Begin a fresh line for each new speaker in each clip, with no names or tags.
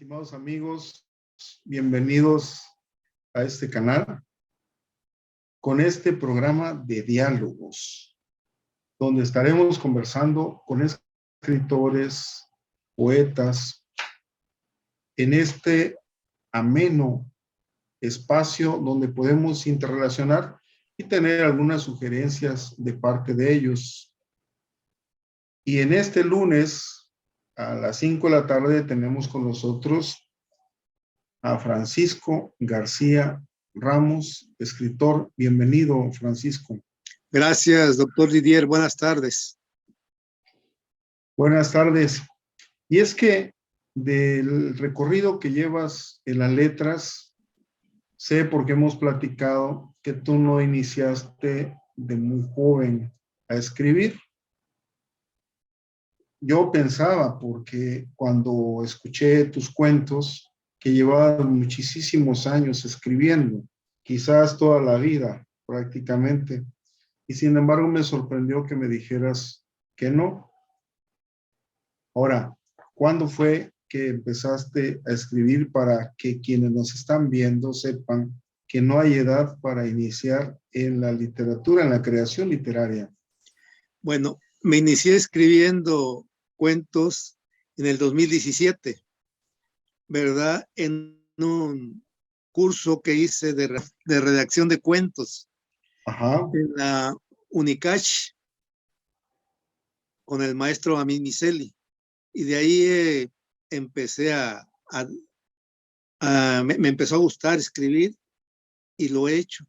Estimados amigos, bienvenidos a este canal con este programa de diálogos, donde estaremos conversando con escritores, poetas, en este ameno espacio donde podemos interrelacionar y tener algunas sugerencias de parte de ellos. Y en este lunes, a las 5 de la tarde, tenemos con nosotros a Francisco García Ramos, escritor. Bienvenido, Francisco.
Gracias, doctor Didier. Buenas tardes.
Buenas tardes. Y es que del recorrido que llevas en las letras, sé porque hemos platicado que tú no iniciaste de muy joven a escribir. Yo pensaba, porque cuando escuché tus cuentos, que llevabas muchísimos años escribiendo, quizás toda la vida prácticamente, y sin embargo me sorprendió que me dijeras que no. Ahora, ¿cuándo fue que empezaste a escribir para que quienes nos están viendo sepan que no hay edad para iniciar en la literatura, en la creación literaria?
Bueno, me inicié escribiendo cuentos en el 2017, ¿verdad? En un curso que hice de redacción de cuentos.
Ajá.
En la Unicach con el maestro Amin Miseli. Y de ahí empecé me empezó a gustar escribir y lo he hecho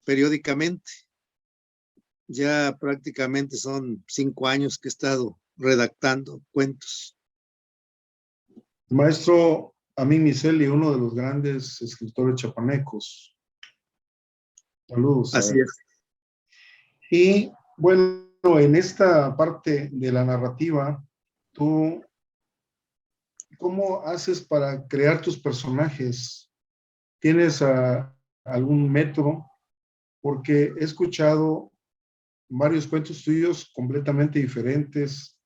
periódicamente. Ya prácticamente son 5 años que he estado redactando cuentos.
El maestro Amin Miseli, uno de los grandes escritores chapanecos. Saludos.
Así es.
Y bueno, en esta parte de la narrativa, ¿tú cómo haces para crear tus personajes? ¿Tienes algún método? Porque he escuchado varios cuentos tuyos completamente diferentes.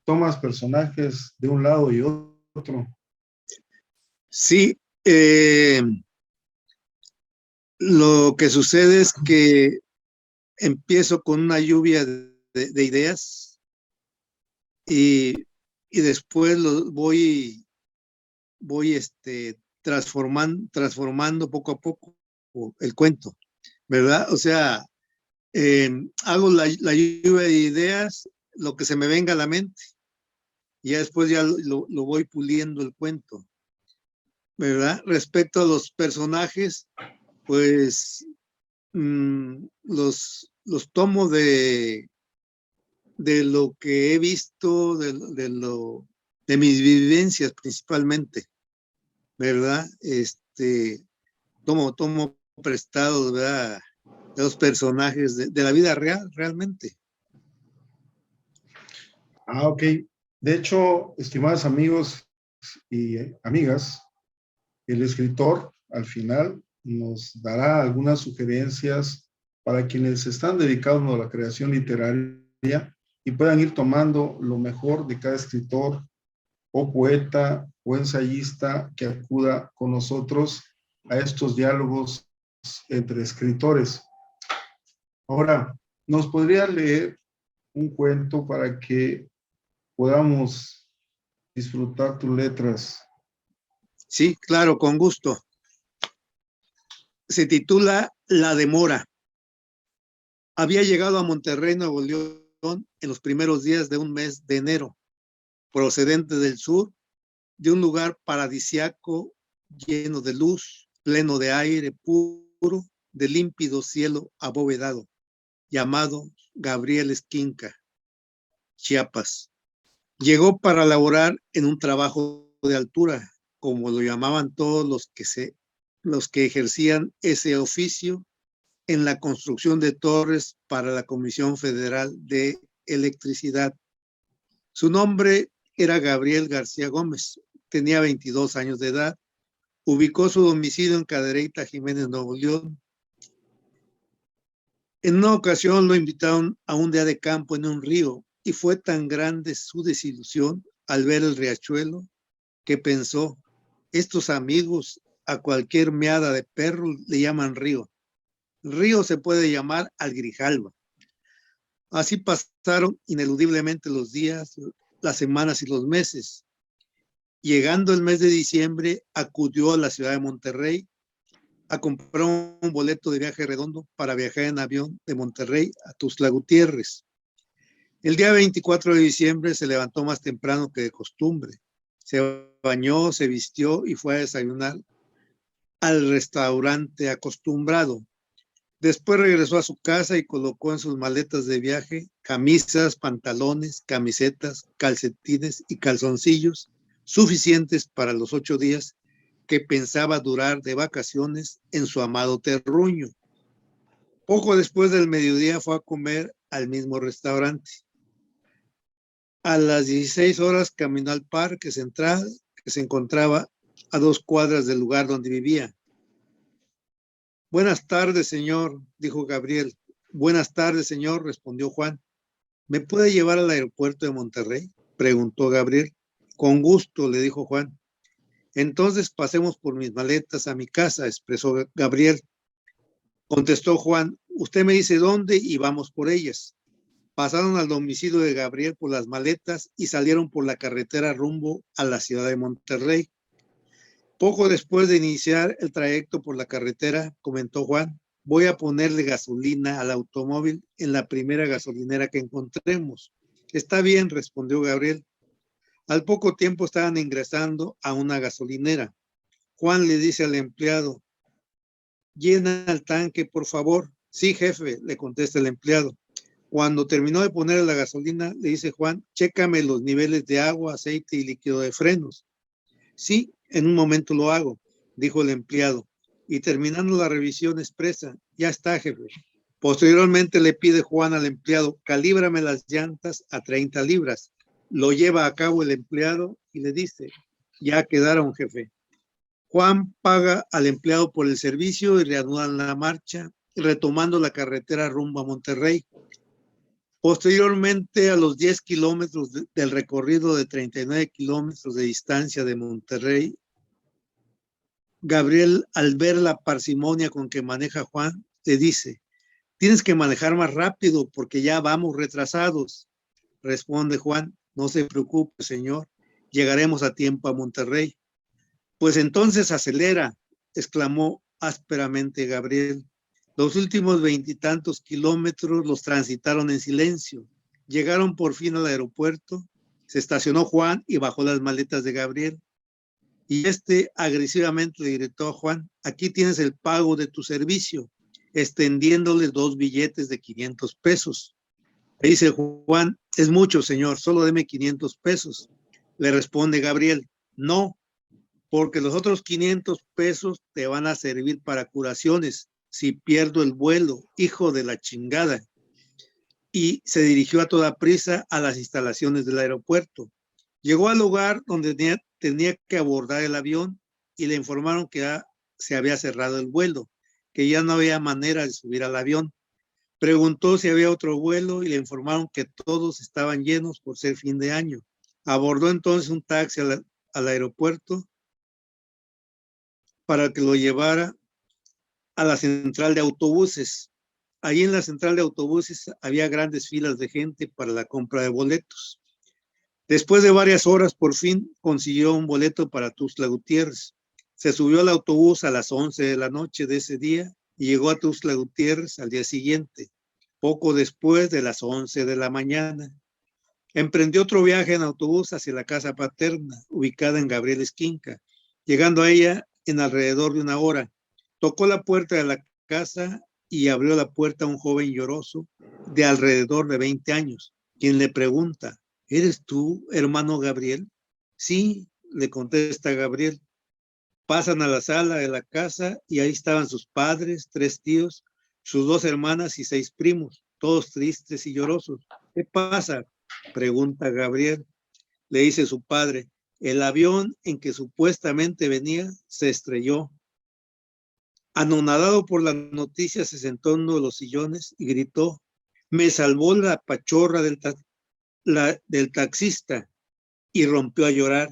Tomas personajes de un lado y otro.
Sí, lo que sucede es que empiezo con una lluvia de ideas y después lo voy transformando poco a poco el cuento, ¿verdad? O sea, hago la lluvia de ideas, lo que se me venga a la mente, y ya después ya lo voy puliendo el cuento, ¿verdad? Respecto a los personajes, pues los tomo de lo que he visto, de mis vivencias principalmente, ¿verdad? Tomo prestados, ¿verdad? De los personajes de la vida real, realmente.
Ok. De hecho, estimados amigos y amigas, el escritor al final nos dará algunas sugerencias para quienes están dedicados a la creación literaria y puedan ir tomando lo mejor de cada escritor o poeta o ensayista que acuda con nosotros a estos diálogos entre escritores. Ahora, ¿nos podría leer un cuento para que podamos disfrutar tus letras?
Sí, claro, con gusto. Se titula La Demora. Había llegado a Monterrey, Nuevo León, en los primeros días de un mes de enero, procedente del sur, de un lugar paradisiaco, lleno de luz, pleno de aire puro, de límpido cielo abovedado, llamado Gabriel Esquinca, Chiapas. Llegó para laborar en un trabajo de altura, como lo llamaban todos los que ejercían ese oficio en la construcción de torres para la Comisión Federal de Electricidad. Su nombre era Gabriel García Gómez, tenía 22 años de edad, ubicó su domicilio en Cadereyta, Jiménez, Nuevo León. En una ocasión lo invitaron a un día de campo en un río y fue tan grande su desilusión al ver el riachuelo que pensó, Estos amigos a cualquier meada de perro le llaman río. Río se puede llamar al Grijalva. Así pasaron ineludiblemente los días, las semanas y los meses. Llegando el mes de diciembre, acudió a la ciudad de Monterrey a comprar un boleto de viaje redondo para viajar en avión de Monterrey a Tuxtla Gutiérrez. El día 24 de diciembre se levantó más temprano que de costumbre. Se bañó, se vistió y fue a desayunar al restaurante acostumbrado. Después regresó a su casa y colocó en sus maletas de viaje camisas, pantalones, camisetas, calcetines y calzoncillos suficientes para los 8 días que pensaba durar de vacaciones en su amado terruño. Poco después del mediodía fue a comer al mismo restaurante. A las 16 horas caminó al parque central, que se encontraba a 2 cuadras del lugar donde vivía. Buenas tardes, señor, dijo Gabriel. Buenas tardes, señor, respondió Juan. ¿Me puede llevar al aeropuerto de Monterrey? Preguntó Gabriel. Con gusto, le dijo Juan. Entonces pasemos por mis maletas a mi casa, expresó Gabriel. Contestó Juan, usted me dice dónde y vamos por ellas. Pasaron al domicilio de Gabriel por las maletas y salieron por la carretera rumbo a la ciudad de Monterrey. Poco después de iniciar el trayecto por la carretera, comentó Juan, voy a ponerle gasolina al automóvil en la primera gasolinera que encontremos. Está bien, respondió Gabriel. Al poco tiempo estaban ingresando a una gasolinera. Juan le dice al empleado, llena el tanque, por favor. Sí, jefe, le contesta el empleado. Cuando terminó de poner la gasolina, le dice Juan, chécame los niveles de agua, aceite y líquido de frenos. Sí, en un momento lo hago, dijo el empleado. Y terminando la revisión expresa, ya está, jefe. Posteriormente le pide Juan al empleado, calíbrame las llantas a 30 libras. Lo lleva a cabo el empleado y le dice, ya quedaron, jefe. Juan paga al empleado por el servicio y reanudan la marcha, retomando la carretera rumbo a Monterrey. Posteriormente, a los 10 kilómetros del recorrido de 39 kilómetros de distancia de Monterrey, Gabriel, al ver la parsimonia con que maneja Juan, le dice, tienes que manejar más rápido porque ya vamos retrasados. Responde Juan, no se preocupe, señor, llegaremos a tiempo a Monterrey. Pues entonces acelera, exclamó ásperamente Gabriel. Los últimos 20 y tantos kilómetros los transitaron en silencio. Llegaron por fin al aeropuerto, se estacionó Juan y bajó las maletas de Gabriel. Y agresivamente le gritó a Juan, aquí tienes el pago de tu servicio, extendiéndole 2 billetes de 500 pesos. Le dice Juan, es mucho, señor, solo deme 500 pesos. Le responde Gabriel, no, porque los otros 500 pesos te van a servir para curaciones si pierdo el vuelo, hijo de la chingada. Y se dirigió a toda prisa a las instalaciones del aeropuerto. Llegó al lugar donde tenía que abordar el avión y le informaron que ya se había cerrado el vuelo, que ya no había manera de subir al avión. Preguntó si había otro vuelo y le informaron que todos estaban llenos por ser fin de año. Abordó entonces un taxi al aeropuerto para que lo llevara a la central de autobuses. Allí en la central de autobuses había grandes filas de gente para la compra de boletos. Después de varias horas, por fin consiguió un boleto para Tuxtla Gutiérrez. Se subió al autobús a las 11 de la noche de ese día y llegó a Tuxtla Gutiérrez al día siguiente, poco después de las 11 de la mañana. Emprendió otro viaje en autobús hacia la casa paterna, ubicada en Gabriel Esquinca, llegando a ella en alrededor de una hora. Tocó la puerta de la casa y abrió la puerta a un joven lloroso de alrededor de 20 años, quien le pregunta, ¿eres tú, hermano Gabriel? Sí, le contesta Gabriel. Pasan a la sala de la casa y ahí estaban sus padres, 3 tíos, sus 2 hermanas y 6 primos, todos tristes y llorosos. ¿Qué pasa? Pregunta Gabriel. Le dice su padre, el avión en que supuestamente venía se estrelló. Anonadado por la noticia, se sentó en uno de los sillones y gritó, me salvó la pachorra del taxista, y rompió a llorar.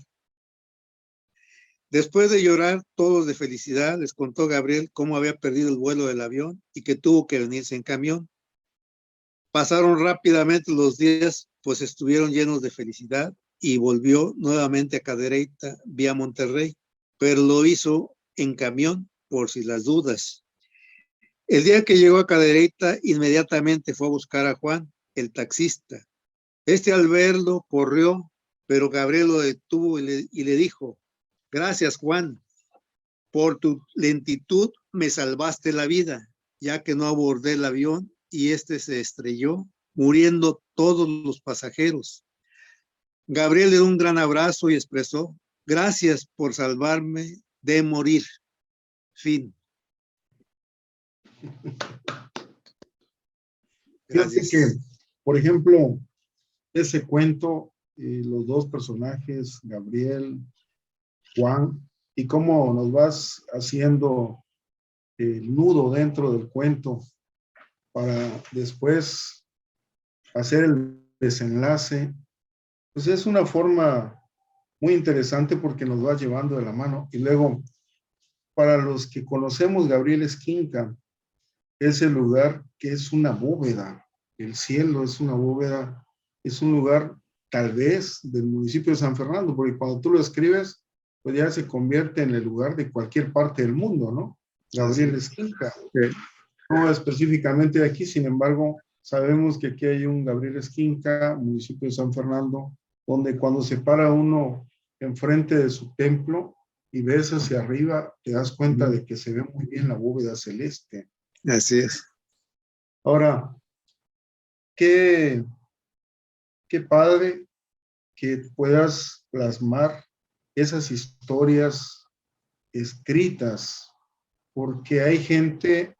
Después de llorar todos de felicidad, les contó Gabriel cómo había perdido el vuelo del avión y que tuvo que venirse en camión. Pasaron rápidamente los días, pues estuvieron llenos de felicidad y volvió nuevamente a Cadereyta vía Monterrey, pero lo hizo en camión por si las dudas. El día que llegó a Cadereyta, inmediatamente fue a buscar a Juan, el taxista. Este al verlo corrió, pero Gabriel lo detuvo y le dijo: gracias, Juan, por tu lentitud me salvaste la vida, ya que no abordé el avión y este se estrelló, muriendo todos los pasajeros. Gabriel le dio un gran abrazo y expresó: gracias por salvarme de morir. Fin.
Fíjate
Gracias.
que, por ejemplo, ese cuento, los dos personajes, Gabriel, Juan, y cómo nos vas haciendo el nudo dentro del cuento para después hacer el desenlace, pues es una forma muy interesante porque nos va llevando de la mano. Y luego, para los que conocemos Gabriel Esquinca, es el lugar que es una bóveda, el cielo es una bóveda, es un lugar tal vez del municipio de San Fernando, porque cuando tú lo escribes, pues ya se convierte en el lugar de cualquier parte del mundo, ¿no? Gabriel Esquinca. No específicamente de aquí, sin embargo, sabemos que aquí hay un Gabriel Esquinca, municipio de San Fernando, donde cuando se para uno enfrente de su templo y ves hacia arriba, te das cuenta de que se ve muy bien la bóveda celeste.
Así es.
Ahora, qué padre que puedas plasmar esas historias escritas, porque hay gente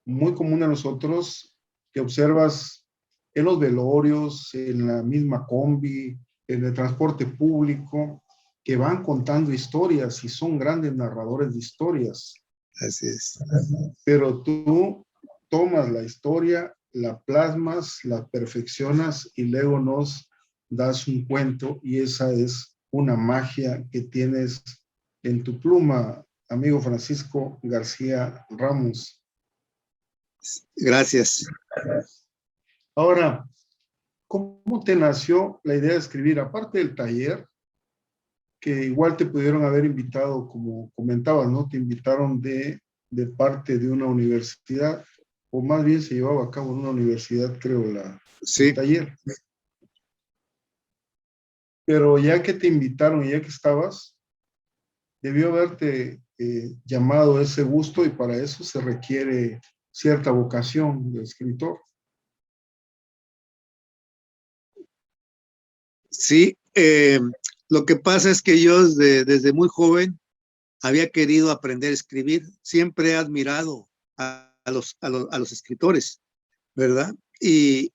muy común a nosotros que observas en los velorios, en la misma combi, en el transporte público, que van contando historias y son grandes narradores de historias.
Así es.
Pero tú tomas la historia, la plasmas, la perfeccionas y luego nos das un cuento y esa es una magia que tienes en tu pluma, amigo Francisco García Ramos.
Gracias.
Ahora, ¿cómo te nació la idea de escribir? Aparte del taller, que igual te pudieron haber invitado, como comentabas, ¿no? Te invitaron de parte de una universidad, o más bien se llevaba a cabo en una universidad, creo, el taller. Pero ya que te invitaron y ya que estabas, debió haberte llamado ese gusto y para eso se requiere cierta vocación de escritor.
Sí, lo que pasa es que yo desde muy joven había querido aprender a escribir. Siempre he admirado a los escritores, ¿verdad? Y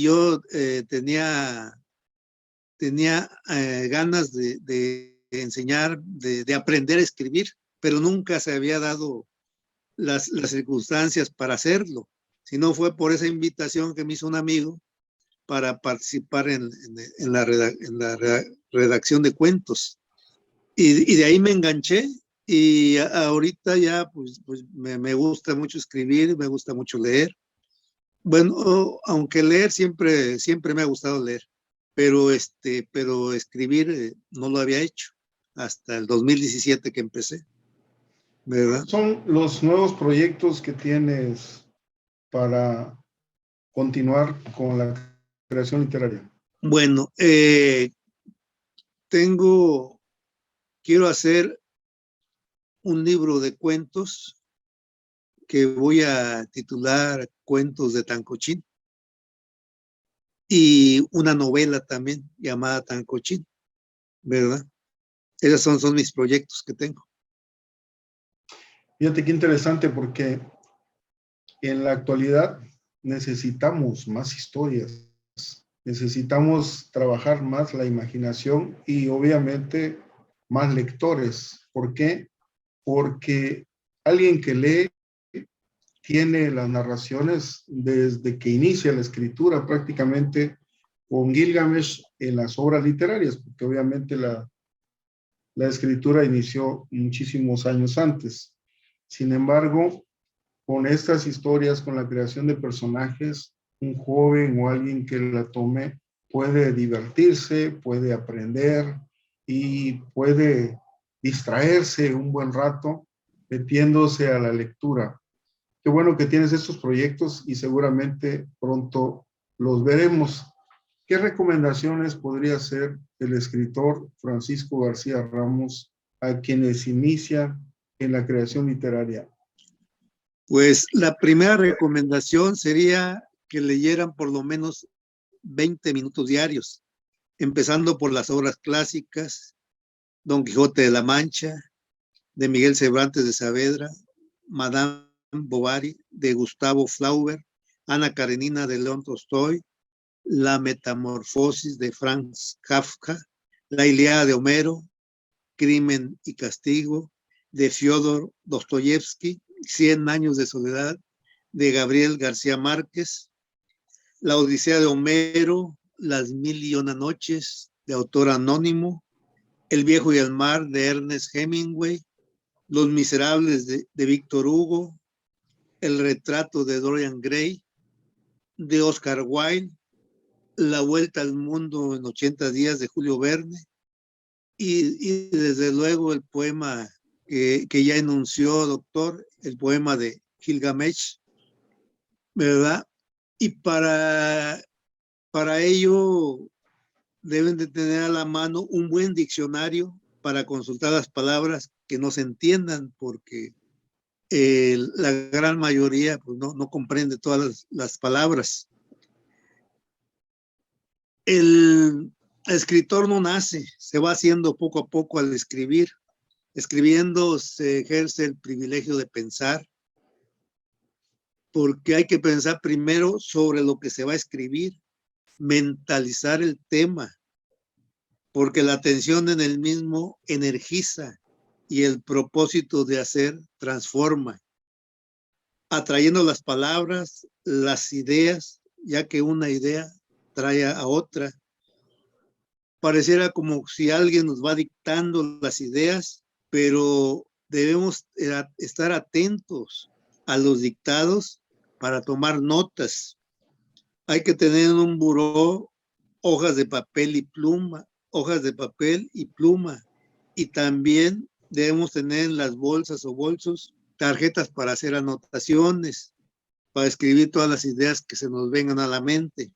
yo tenía ganas de enseñar, de aprender a escribir, pero nunca se había dado las circunstancias para hacerlo. Si no fue por esa invitación que me hizo un amigo para participar en la redacción de cuentos. Y de ahí me enganché y ahorita ya pues me gusta mucho escribir, me gusta mucho leer. Bueno, aunque leer siempre me ha gustado leer, pero escribir no lo había hecho hasta el 2017 que empecé, ¿verdad?
Son los nuevos proyectos que tienes para continuar con la creación literaria.
Bueno, quiero hacer un libro de cuentos que voy a titular Cuentos de Tancochín y una novela también llamada Tancochín, ¿verdad? Esos son mis proyectos que tengo.
Fíjate qué interesante porque en la actualidad necesitamos más historias, necesitamos trabajar más la imaginación y obviamente más lectores. ¿Por qué? Porque alguien que lee tiene las narraciones desde que inicia la escritura prácticamente con Gilgamesh en las obras literarias, porque obviamente La escritura inició muchísimos años antes. Sin embargo, con estas historias, con la creación de personajes, un joven o alguien que la tome puede divertirse, puede aprender y puede distraerse un buen rato metiéndose a la lectura. Qué bueno que tienes estos proyectos y seguramente pronto los veremos. ¿Qué recomendaciones podría hacer el escritor Francisco García Ramos a quienes inician en la creación literaria?
Pues la primera recomendación sería que leyeran por lo menos 20 minutos diarios, empezando por las obras clásicas, Don Quijote de la Mancha, de Miguel Cervantes de Saavedra, Madame Bovary, de Gustavo Flaubert, Ana Karenina, de León Tolstoy, La Metamorfosis, de Franz Kafka, La Ilíada de Homero, Crimen y Castigo, de Fyodor Dostoyevsky, 100 años de soledad, de Gabriel García Márquez, La Odisea de Homero, Las Mil y Una Noches, de autor anónimo, El Viejo y el Mar, de Ernest Hemingway, Los Miserables, de Víctor Hugo, El Retrato de Dorian Gray, de Oscar Wilde, La Vuelta al Mundo en 80 días, de Julio Verne, y desde luego el poema que ya enunció, doctor, el poema de Gilgamesh, ¿verdad? Y para ello deben de tener a la mano un buen diccionario para consultar las palabras que no se entiendan, porque la gran mayoría pues, no comprende todas las palabras. El escritor no nace, se va haciendo poco a poco al escribir. Escribiendo se ejerce el privilegio de pensar, porque hay que pensar primero sobre lo que se va a escribir, mentalizar el tema, porque la atención en el mismo energiza y el propósito de hacer transforma, atrayendo las palabras, las ideas, ya que una idea trae a otra. Pareciera como si alguien nos va dictando las ideas, pero debemos estar atentos a los dictados para tomar notas. Hay que tener en un buró hojas de papel y pluma, y también debemos tener en las bolsas o bolsos tarjetas para hacer anotaciones, para escribir todas las ideas que se nos vengan a la mente.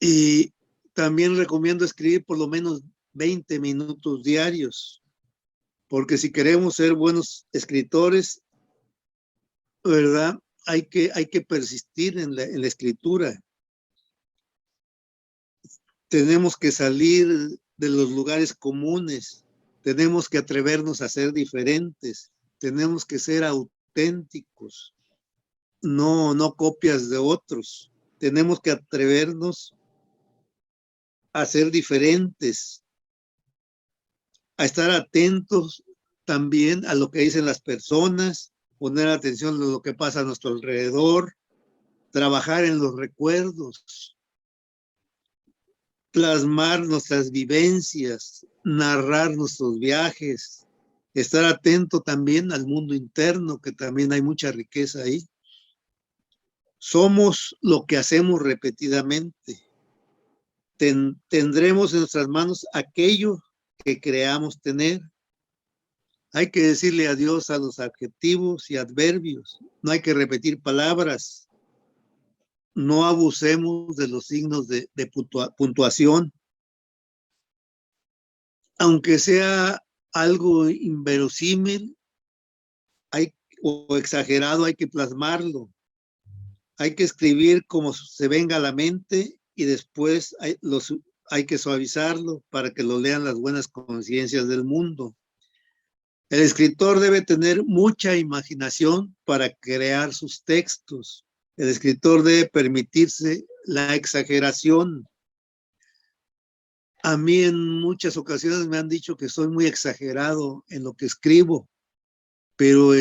Y también recomiendo escribir por lo menos 20 minutos diarios, porque si queremos ser buenos escritores, ¿verdad? Hay que persistir en la escritura. Tenemos que salir de los lugares comunes, tenemos que atrevernos a ser diferentes, tenemos que ser auténticos, no copias de otros. Tenemos que atrevernos a ser diferentes, a estar atentos también a lo que dicen las personas, poner atención a lo que pasa a nuestro alrededor, trabajar en los recuerdos, plasmar nuestras vivencias, narrar nuestros viajes, estar atento también al mundo interno, que también hay mucha riqueza ahí. Somos lo que hacemos repetidamente. Tendremos en nuestras manos aquello que creamos tener. Hay que decirle adiós a los adjetivos y adverbios. No hay que repetir palabras. No abusemos de los signos de puntuación. Aunque sea algo inverosímil o exagerado, hay que plasmarlo. Hay que escribir como se venga a la mente y después hay que suavizarlo para que lo lean las buenas conciencias del mundo. El escritor debe tener mucha imaginación para crear sus textos. El escritor debe permitirse la exageración. A mí en muchas ocasiones me han dicho que soy muy exagerado en lo que escribo, pero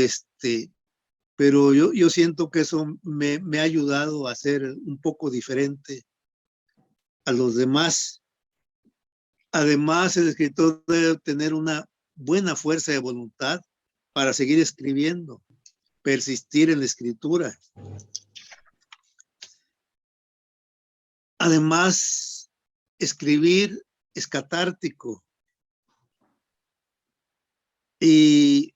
yo siento que eso me ha ayudado a ser un poco diferente a los demás, Además, el escritor debe tener una buena fuerza de voluntad para seguir escribiendo, persistir en la escritura. Además, escribir es catártico. Y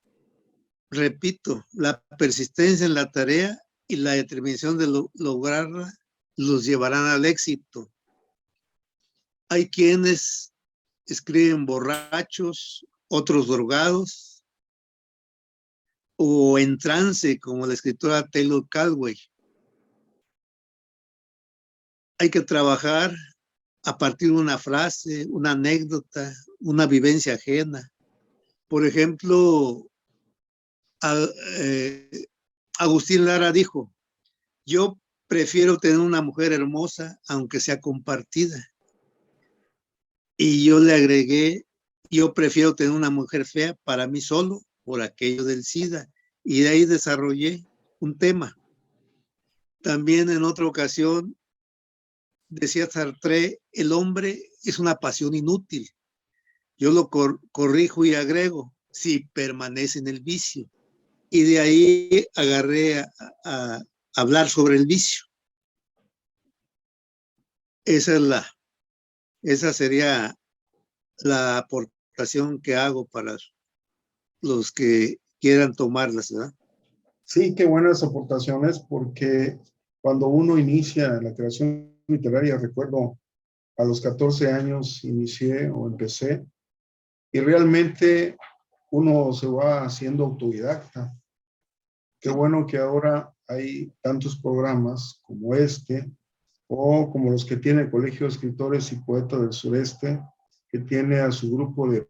repito, la persistencia en la tarea y la determinación de lograrla los llevarán al éxito. Hay quienes escriben borrachos, otros drogados o en trance, como la escritora Taylor Caldwell. Hay que trabajar a partir de una frase, una anécdota, una vivencia ajena. Por ejemplo, Agustín Lara dijo: yo prefiero tener una mujer hermosa aunque sea compartida. Y yo le agregué: yo prefiero tener una mujer fea para mí solo por aquello del SIDA. Y de ahí desarrollé un tema. También en otra ocasión decía Sartre: el hombre es una pasión inútil. Yo lo corrijo y agrego: si permanece en el vicio. Y de ahí agarré a hablar sobre el vicio. Esa sería la aportación que hago para los que quieran tomarlas, ¿verdad?
Sí, qué buenas aportaciones, porque cuando uno inicia la creación literaria, recuerdo a los 14 años inicié o empecé, y realmente uno se va haciendo autodidacta. Qué bueno que ahora hay tantos programas como este, o como los que tiene el Colegio de Escritores y Poetas del Sureste, que tiene a su grupo de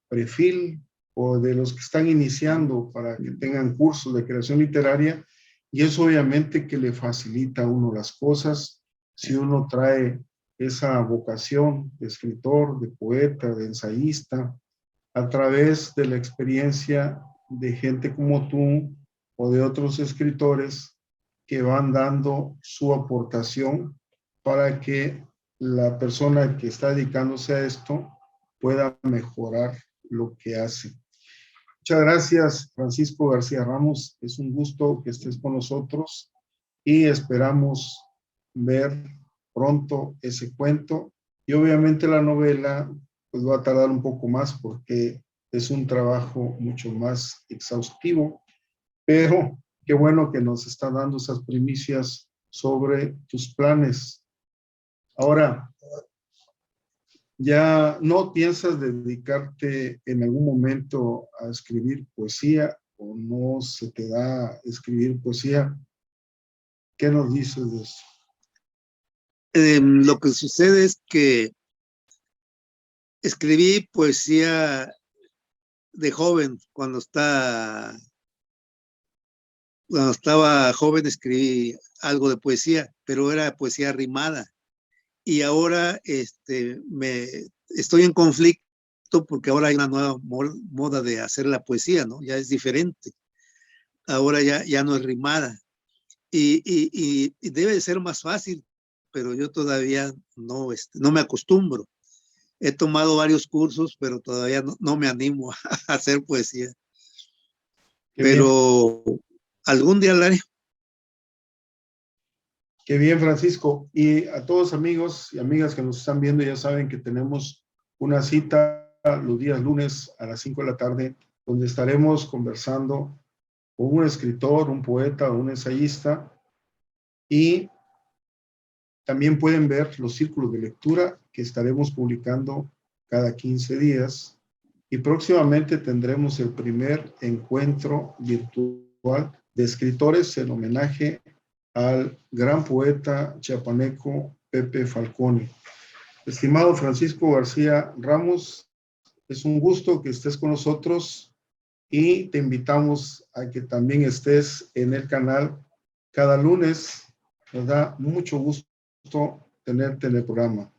prefil o de los que están iniciando para que tengan cursos de creación literaria, y eso obviamente que le facilita a uno las cosas si uno trae esa vocación de escritor, de poeta, de ensayista, a través de la experiencia de gente como tú o de otros escritores que van dando su aportación para que la persona que está dedicándose a esto pueda mejorar lo que hace. Muchas gracias, Francisco García Ramos. Es un gusto que estés con nosotros y esperamos ver pronto ese cuento. Y obviamente la novela pues va a tardar un poco más porque es un trabajo mucho más exhaustivo, pero qué bueno que nos está dando esas primicias sobre tus planes. Ahora, ¿ya no piensas dedicarte en algún momento a escribir poesía o no se te da escribir poesía? ¿Qué nos dices de eso?
Lo que sucede es que escribí poesía de joven. Cuando estaba joven escribí algo de poesía, pero era poesía rimada. Y ahora estoy en conflicto porque ahora hay una nueva moda de hacer la poesía, ¿no? Ya es diferente. Ahora ya no es rimada. Y debe ser más fácil, pero yo todavía no me acostumbro. He tomado varios cursos, pero todavía no me animo a hacer poesía.
Qué bien,
Pero algún día lo haré.
qué bien, Francisco. Y a todos amigos y amigas que nos están viendo, ya saben que tenemos una cita los días lunes a las 5 de la tarde, donde estaremos conversando con un escritor, un poeta o un ensayista, y también pueden ver los círculos de lectura que estaremos publicando cada 15 días, y próximamente tendremos el primer encuentro virtual de escritores en homenaje al gran poeta chiapaneco Pepe Falcone. Estimado Francisco García Ramos, es un gusto que estés con nosotros y te invitamos a que también estés en el canal cada lunes. Nos da mucho gusto tenerte en el programa.